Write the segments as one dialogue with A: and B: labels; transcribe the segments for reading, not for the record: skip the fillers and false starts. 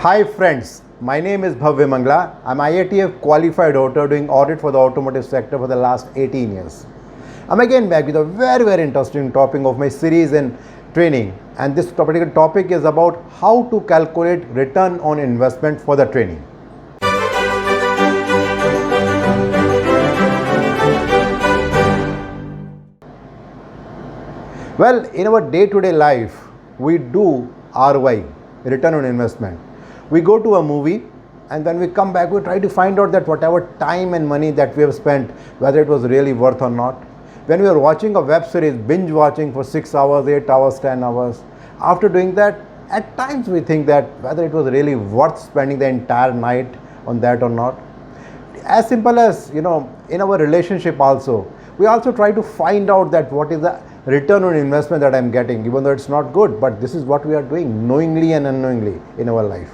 A: Hi friends, my name is Bhavya Mangla. I'm IATF qualified auditor doing audit for the automotive sector for the last 18 years. I'm again back with a very interesting topic of my series in training, and this particular topic is about how to calculate return on investment for the training. Well, in our day-to-day life, we do ROI, return on investment. We go to a movie and then we come back, we try to find out that whatever time and money that we have spent, whether it was really worth or not. When we are watching a web series, binge watching for 6 hours, 8 hours, 10 hours, after doing that, at times we think that whether it was really worth spending the entire night on that or not. As simple as, in our relationship also, we also try to find out that what is the return on investment that I'm getting, even though it's not good, but this is what we are doing knowingly and unknowingly in our life.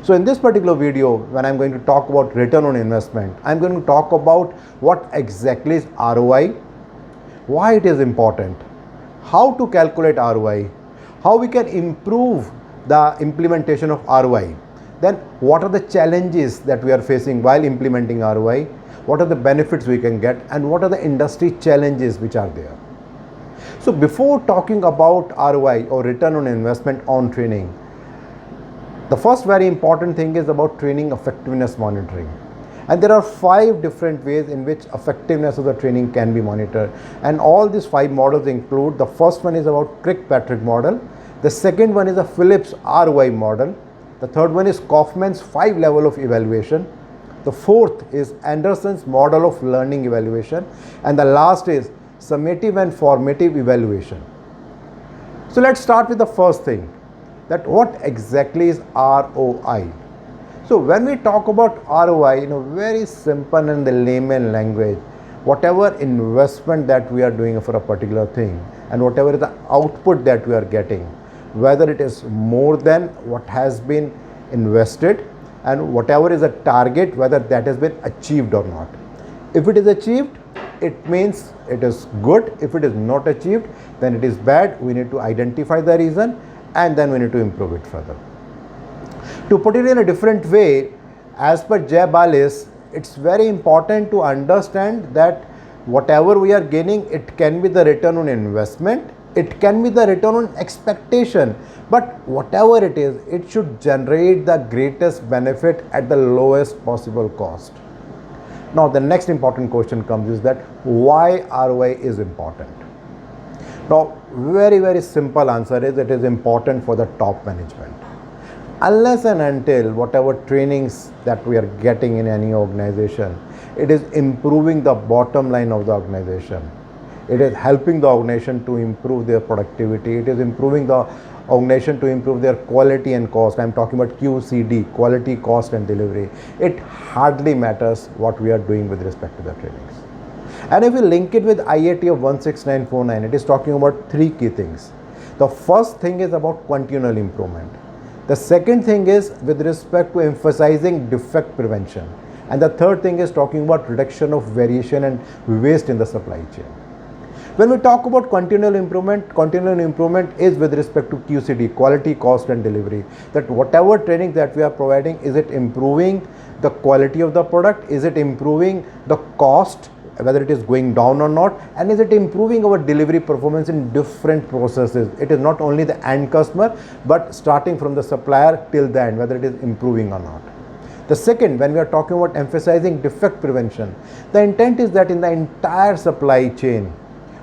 A: So in this particular video, when I'm going to talk about return on investment, I'm going to talk about what exactly is ROI, why it is important, how to calculate ROI, how we can improve the implementation of ROI, then what are the challenges that we are facing while implementing ROI, what are the benefits we can get, and what are the industry challenges which are there. So before talking about ROI or return on investment on training, the first very important thing is about training effectiveness monitoring. And there are 5 different ways in which effectiveness of the training can be monitored. And all these 5 models include, the first one is about Kirkpatrick model, the second one is a Phillips ROI model, the third one is Kaufman's 5 level of evaluation, the fourth is Anderson's model of learning evaluation, and the last is Summative and Formative Evaluation. So let's start with the first thing, that what exactly is ROI. So when we talk about ROI in a very simple and the layman language, whatever investment that we are doing for a particular thing and whatever is the output that we are getting, whether it is more than what has been invested, and whatever is a target, whether that has been achieved or not. If it is achieved, it means it is good. If it is not achieved, then it is bad. We need to identify the reason and then we need to improve it further. To put it in a different way, as per Jay Balis, it's very important to understand that whatever we are gaining, it can be the return on investment, it can be the return on expectation, but whatever it is, it should generate the greatest benefit at the lowest possible cost. Now the next important question comes is that why ROI is important. Now very simple answer is it is important for the top management. Unless and until whatever trainings that we are getting in any organization, it is improving the bottom line of the organization. It is helping the organization to improve their productivity. It is improving the organization to improve their quality and cost. I'm talking about QCD, quality, cost and delivery. It hardly matters what we are doing with respect to the trainings. And if we link it with IATF 16949, it is talking about 3 key things. The first thing is about continual improvement. The second thing is with respect to emphasizing defect prevention. And the third thing is talking about reduction of variation and waste in the supply chain. When we talk about continual improvement is with respect to QCD, quality, cost and delivery. That whatever training that we are providing, is it improving the quality of the product? Is it improving the cost, whether it is going down or not? And is it improving our delivery performance in different processes? It is not only the end customer, but starting from the supplier till the end, whether it is improving or not. The second, when we are talking about emphasizing defect prevention, the intent is that in the entire supply chain,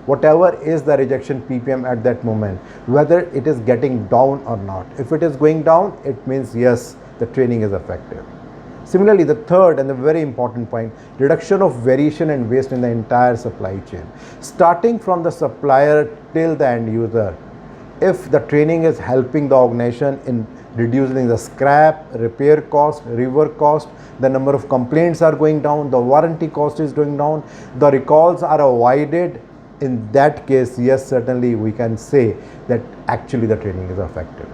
A: whatever is the rejection ppm at that moment, whether it is getting down or not. If it is going down, it means yes, the training is effective. Similarly, the third and the very important point, reduction of variation and waste in the entire supply chain, starting from the supplier till the end user. If the training is helping the organization in reducing the scrap, repair cost, rework cost, the number of complaints are going down, the warranty cost is going down, the recalls are avoided, in that case, yes, certainly we can say that actually the training is effective.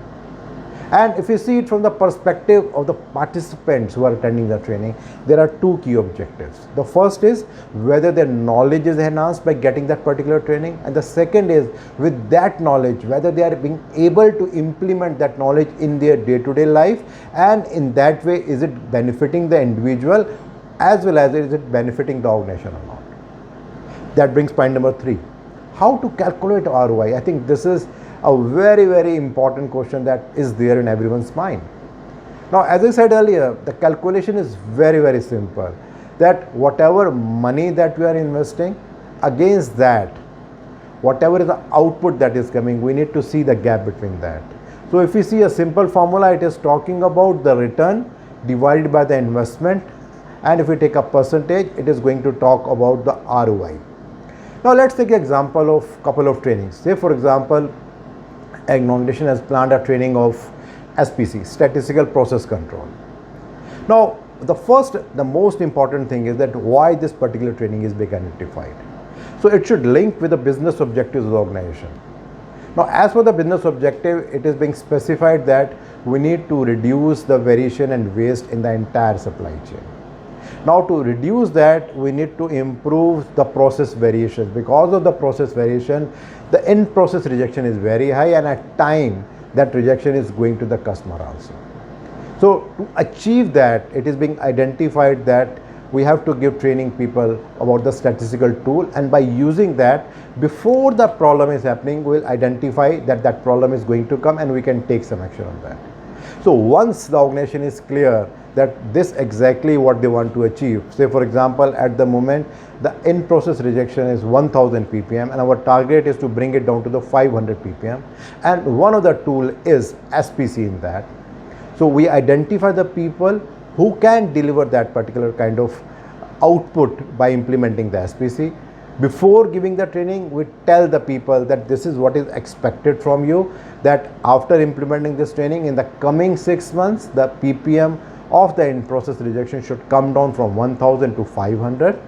A: And if you see it from the perspective of the participants who are attending the training, there are two key objectives. The first is whether their knowledge is enhanced by getting that particular training, and the second is with that knowledge, whether they are being able to implement that knowledge in their day-to-day life, and in that way, is it benefiting the individual as well as is it benefiting the organization or not. That brings point number 3. How to calculate ROI? I think this is a very, very important question that is there in everyone's mind. Now, as I said earlier, the calculation is very, very simple. That whatever money that we are investing, against that, whatever is the output that is coming, we need to see the gap between that. So if we see a simple formula, it is talking about the return divided by the investment, and if we take a percentage, it is going to talk about the ROI. Now let's take an example of couple of trainings. Say for example, an organization has planned a training of SPC, Statistical Process Control. Now the most important thing is that why this particular training is being identified. So it should link with the business objectives of the organization. Now as for the business objective, it is being specified that we need to reduce the variation and waste in the entire supply chain. Now to reduce that, we need to improve the process variations. Because of the process variation, the end process rejection is very high, and at time that rejection is going to the customer also. So to achieve that, it is being identified that we have to give training people about the statistical tool, and by using that, before the problem is happening, we'll identify that that problem is going to come and we can take some action on that. So once the organization is clear that this exactly what they want to achieve. Say for example, at the moment the in process rejection is 1000 ppm and our target is to bring it down to the 500 ppm, and one of the tool is SPC in that. So we identify the people who can deliver that particular kind of output by implementing the SPC. Before giving the training, we tell the people that this is what is expected from you, that after implementing this training in the coming 6 months, the ppm of the in-process rejection should come down from 1000 to 500.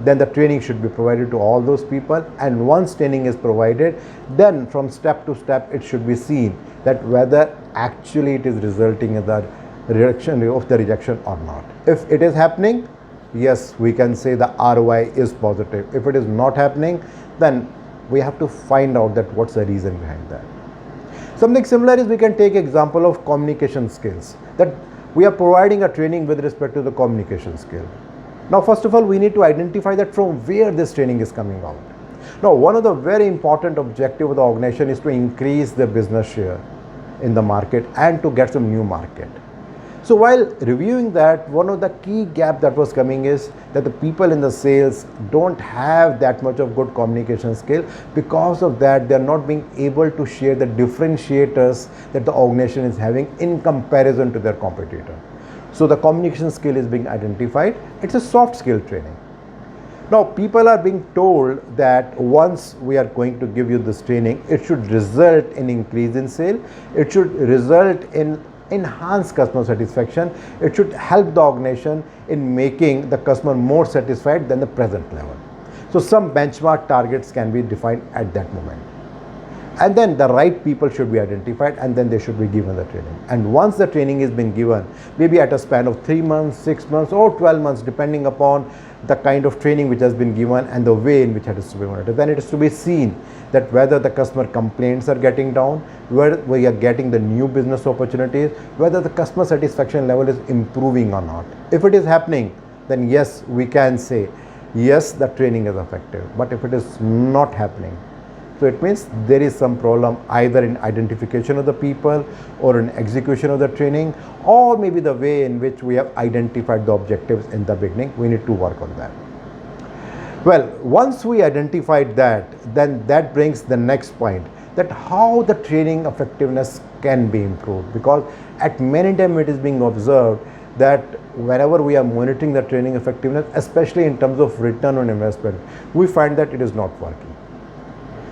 A: Then the training should be provided to all those people, and once training is provided, then from step to step it should be seen that whether actually it is resulting in the reduction of the rejection or not. If it is happening, yes, we can say the ROI is positive. If it is not happening, then we have to find out that what's the reason behind that. Something similar is we can take example of communication skills, that we are providing a training with respect to the communication skill. Now first of all, we need to identify that from where this training is coming out. Now one of the very important objectives of the organization is to increase the business share in the market and to get some new market. So while reviewing that, one of the key gap that was coming is that the people in the sales don't have that much of good communication skill. Because of that, they are not being able to share the differentiators that the organization is having in comparison to their competitor. So the communication skill is being identified. It's a soft skill training. Now people are being told that once we are going to give you this training, it should result in increase in sale. It should result in enhance customer satisfaction. It should help the organization in making the customer more satisfied than the present level. So some benchmark targets can be defined at that moment, and then the right people should be identified, and then they should be given the training. And once the training is being given, maybe at a span of 3 months, 6 months or 12 months, depending upon the kind of training which has been given and the way in which it is to be monitored, then it is to be seen that whether the customer complaints are getting down, whether we are getting the new business opportunities, whether the customer satisfaction level is improving or not. If it is happening, then yes, we can say yes, the training is effective. But if it is not happening, so it means there is some problem either in identification of the people or in execution of the training, or maybe the way in which we have identified the objectives in the beginning. We need to work on that. Well, once we identified that, then that brings the next point, that how the training effectiveness can be improved. Because at many times it is being observed that whenever we are monitoring the training effectiveness, especially in terms of return on investment, we find that it is not working.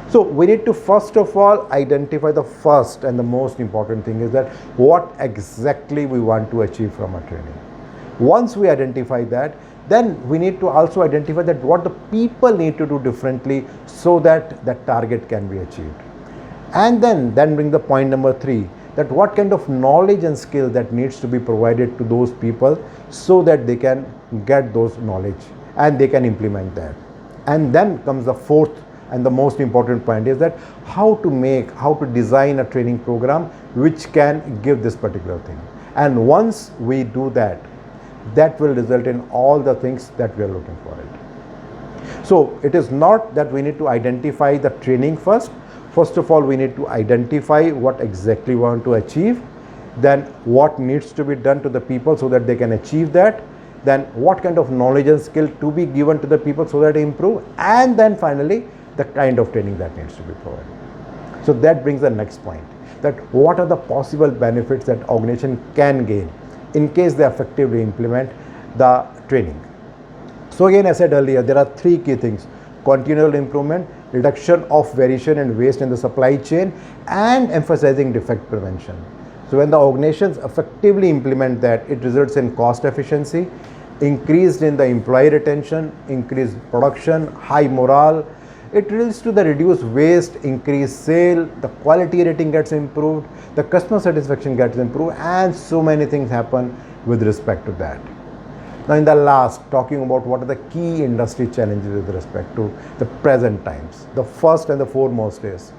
A: So we need to first of all identify the first and the most important thing is that what exactly we want to achieve from a training. Once we identify that, then we need to also identify that what the people need to do differently so that that target can be achieved. And then bring the point number 3, that what kind of knowledge and skill that needs to be provided to those people so that they can get those knowledge and they can implement that. And then comes the fourth and the most important point is that how to design a training program which can give this particular thing. And once we do that, that will result in all the things that we are looking for it. So it is not that we need to identify the training first. First of all, we need to identify what exactly we want to achieve, then what needs to be done to the people so that they can achieve that, then what kind of knowledge and skill to be given to the people so that they improve, and then finally the kind of training that needs to be provided. So that brings the next point, that what are the possible benefits that organization can gain in case they effectively implement the training. So again, as I said earlier, there are three key things: continual improvement, reduction of variation and waste in the supply chain, and emphasizing defect prevention. So when the organizations effectively implement that, it results in cost efficiency, increased in the employee retention, increased production, high morale. It leads to the reduced waste, increased sale, the quality rating gets improved, the customer satisfaction gets improved, and so many things happen with respect to that. Now in the last, talking about what are the key industry challenges with respect to the present times. The first and the foremost is,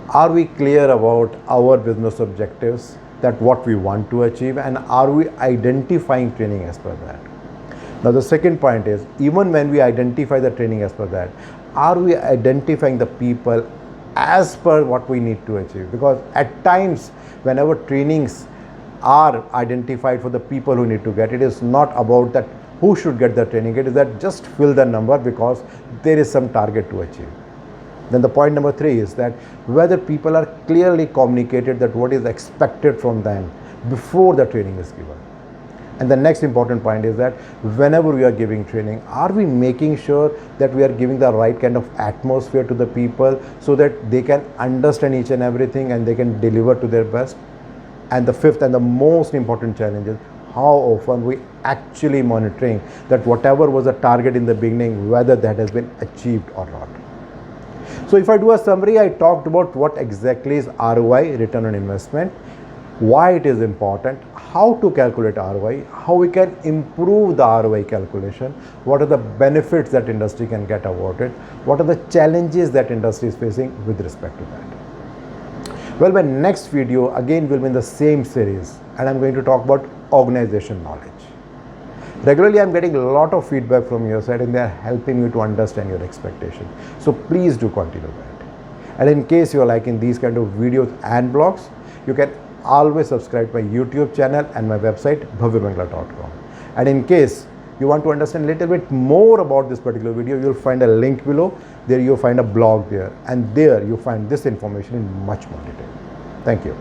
A: are we clear about our business objectives, that what we want to achieve, and are we identifying training as per that? Now the second point is, even when we identify the training as per that, are we identifying the people as per what we need to achieve? Because at times, whenever trainings are identified for the people who need to get, it is not about that who should get the training, it is that just fill the number because there is some target to achieve. Then the point number 3 is that whether people are clearly communicated that what is expected from them before the training is given. And the next important point is that whenever we are giving training, are we making sure that we are giving the right kind of atmosphere to the people so that they can understand each and everything and they can deliver to their best? And the fifth and the most important challenge is how often we actually monitoring that whatever was a target in the beginning, whether that has been achieved or not. So if I do a summary, I talked about what exactly is ROI, return on investment, why it is important, how to calculate ROI, how we can improve the ROI calculation, what are the benefits that industry can get awarded, what are the challenges that industry is facing with respect to that. Well, my next video again will be in the same series, and I'm going to talk about organization knowledge. Regularly, I'm getting a lot of feedback from your side and they are helping me to understand your expectation. So please do continue that. And in case you are liking these kind of videos and blogs, you can always subscribe to my YouTube channel and my website bhavyamangla.com. And in case you want to understand a little bit more about this particular video, you'll find a link below. There you'll find a blog there, and there you find this information in much more detail. Thank you.